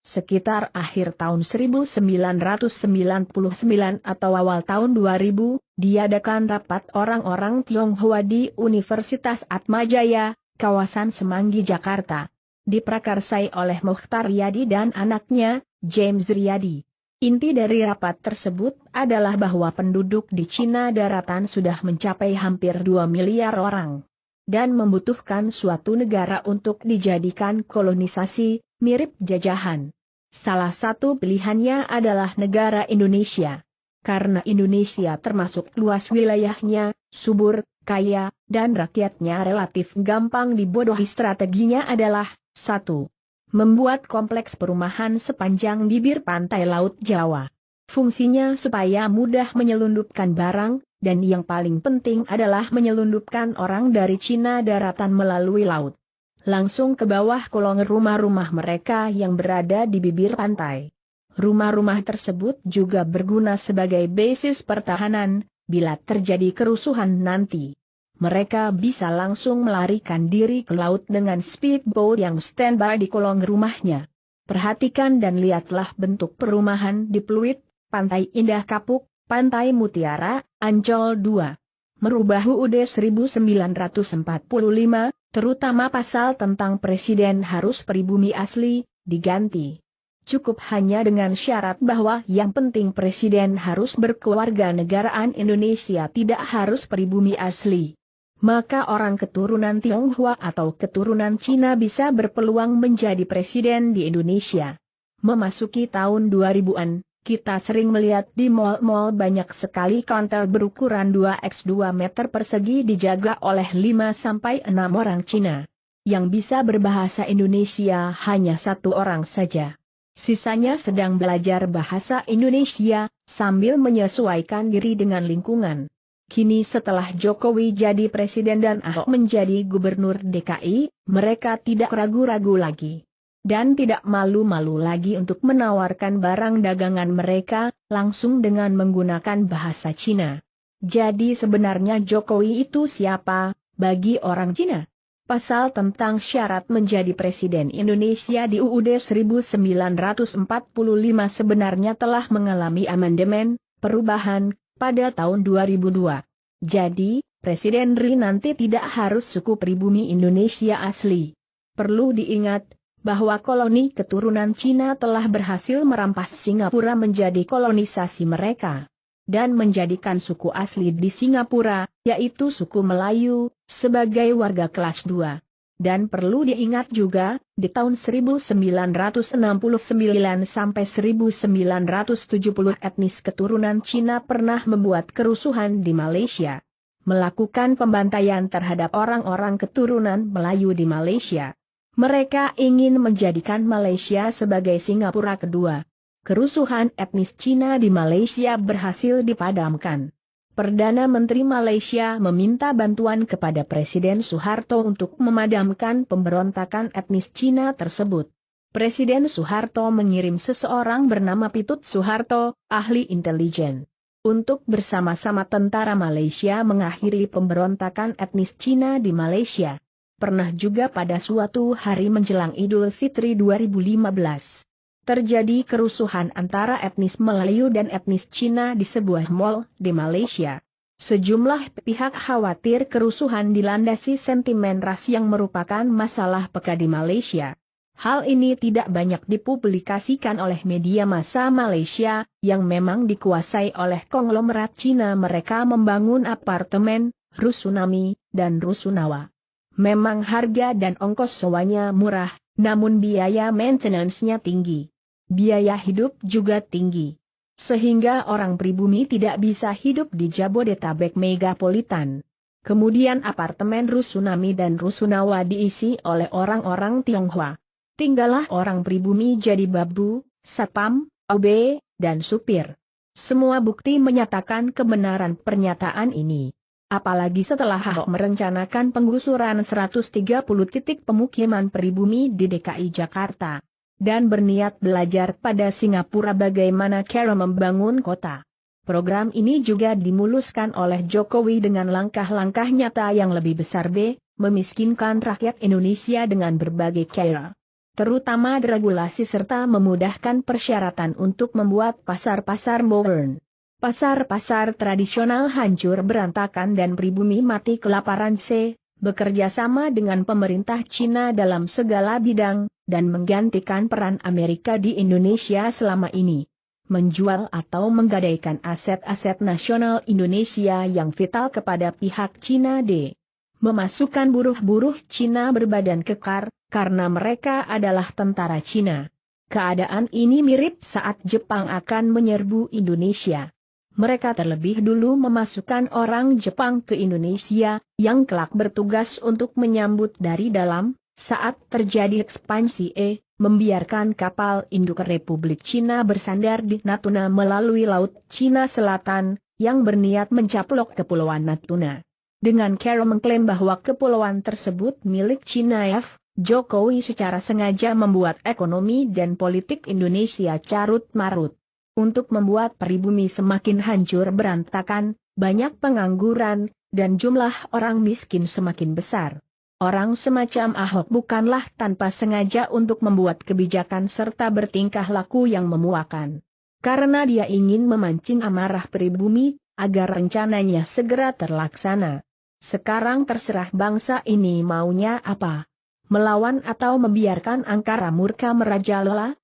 sekitar akhir tahun 1999 atau awal tahun 2000, diadakan rapat orang-orang Tionghoa di Universitas Atmajaya, kawasan Semanggi, Jakarta. Diprakarsai oleh Mokhtar Riyadi dan anaknya, James Riyadi. Inti dari rapat tersebut adalah bahwa penduduk di Cina daratan sudah mencapai hampir 2 miliar orang. Dan membutuhkan suatu negara untuk dijadikan kolonisasi, mirip jajahan. Salah satu pilihannya adalah negara Indonesia. Karena Indonesia termasuk luas wilayahnya, subur, kaya, dan rakyatnya relatif gampang dibodohi. Strateginya adalah 1. Membuat kompleks perumahan sepanjang bibir pantai Laut Jawa. Fungsinya supaya mudah menyelundupkan barang, dan yang paling penting adalah menyelundupkan orang dari Cina daratan melalui laut. Langsung ke bawah kolong rumah-rumah mereka yang berada di bibir pantai. Rumah-rumah tersebut juga berguna sebagai basis pertahanan, bila terjadi kerusuhan nanti. Mereka bisa langsung melarikan diri ke laut dengan speedboat yang standby di kolong rumahnya. Perhatikan dan lihatlah bentuk perumahan di Pluit, Pantai Indah Kapuk, Pantai Mutiara, Ancol 2. Merubah UUD 1945, terutama pasal tentang presiden harus pribumi asli, diganti. Cukup hanya dengan syarat bahwa yang penting presiden harus berkewarganegaraan Indonesia, tidak harus pribumi asli. Maka orang keturunan Tionghoa atau keturunan Cina bisa berpeluang menjadi presiden di Indonesia. Memasuki tahun 2000-an, kita sering melihat di mal-mal banyak sekali konter berukuran 2x2 meter persegi dijaga oleh 5-6 orang Cina. Yang bisa berbahasa Indonesia hanya 1 orang saja. Sisanya sedang belajar bahasa Indonesia, sambil menyesuaikan diri dengan lingkungan. Kini setelah Jokowi jadi presiden dan Ahok menjadi gubernur DKI, mereka tidak ragu-ragu lagi. Dan tidak malu-malu lagi untuk menawarkan barang dagangan mereka, langsung dengan menggunakan bahasa Cina. Jadi sebenarnya Jokowi itu siapa, bagi orang Cina? Pasal tentang syarat menjadi presiden Indonesia di UUD 1945 sebenarnya telah mengalami amandemen, perubahan, pada tahun 2002. Jadi, Presiden RI nanti tidak harus suku pribumi Indonesia asli. Perlu diingat, bahwa koloni keturunan Cina telah berhasil merampas Singapura menjadi kolonisasi mereka. Dan menjadikan suku asli di Singapura, yaitu suku Melayu, sebagai warga kelas 2. Dan perlu diingat juga, di tahun 1969 sampai 1970 etnis keturunan Cina pernah membuat kerusuhan di Malaysia. Melakukan pembantaian terhadap orang-orang keturunan Melayu di Malaysia. Mereka ingin menjadikan Malaysia sebagai Singapura kedua. Kerusuhan etnis Cina di Malaysia berhasil dipadamkan. Perdana Menteri Malaysia meminta bantuan kepada Presiden Soeharto untuk memadamkan pemberontakan etnis Cina tersebut. Presiden Soeharto mengirim seseorang bernama Pitut Soeharto, ahli intelijen, untuk bersama-sama tentara Malaysia mengakhiri pemberontakan etnis Cina di Malaysia. Pernah juga pada suatu hari menjelang Idul Fitri 2015. Terjadi kerusuhan antara etnis Melayu dan etnis Cina di sebuah mal di Malaysia. Sejumlah pihak khawatir kerusuhan dilandasi sentimen ras yang merupakan masalah peka di Malaysia. Hal ini tidak banyak dipublikasikan oleh media massa Malaysia, yang memang dikuasai oleh konglomerat Cina. Mereka membangun apartemen, rusunami, dan rusunawa. Memang harga dan ongkos sewanya murah, namun biaya maintenance-nya tinggi. Biaya hidup juga tinggi. Sehingga orang pribumi tidak bisa hidup di Jabodetabek megapolitan. Kemudian apartemen rusunami dan rusunawa diisi oleh orang-orang Tionghoa. Tinggallah orang pribumi jadi babu, satpam, OB, dan supir. Semua bukti menyatakan kebenaran pernyataan ini. Apalagi setelah Ahok merencanakan penggusuran 130 titik pemukiman pribumi di DKI Jakarta. Dan berniat belajar pada Singapura bagaimana cara membangun kota. Program ini juga dimuluskan oleh Jokowi dengan langkah-langkah nyata yang lebih besar memiskinkan rakyat Indonesia dengan berbagai cara. terutama deregulasi serta memudahkan persyaratan untuk membuat pasar-pasar modern. Pasar-pasar tradisional hancur berantakan dan pribumi mati kelaparan. Bekerja sama dengan pemerintah Cina dalam segala bidang, dan menggantikan peran Amerika di Indonesia selama ini. Menjual atau menggadaikan aset-aset nasional Indonesia yang vital kepada pihak Cina. Memasukkan buruh-buruh Cina berbadan kekar, karena mereka adalah tentara Cina. Keadaan ini mirip saat Jepang akan menyerbu Indonesia. Mereka terlebih dulu memasukkan orang Jepang ke Indonesia, yang kelak bertugas untuk menyambut dari dalam, saat terjadi ekspansi membiarkan kapal induk Republik Cina bersandar di Natuna melalui Laut Cina Selatan, yang berniat mencaplok Kepulauan Natuna. Dengan cara mengklaim bahwa kepulauan tersebut milik Cina, Jokowi secara sengaja membuat ekonomi dan politik Indonesia carut-marut. Untuk membuat pribumi semakin hancur berantakan, banyak pengangguran, dan jumlah orang miskin semakin besar. Orang semacam Ahok bukanlah tanpa sengaja untuk membuat kebijakan serta bertingkah laku yang memuakan. Karena dia ingin memancing amarah pribumi, agar rencananya segera terlaksana. Sekarang terserah bangsa ini maunya apa. Melawan atau membiarkan angkara murka merajalela?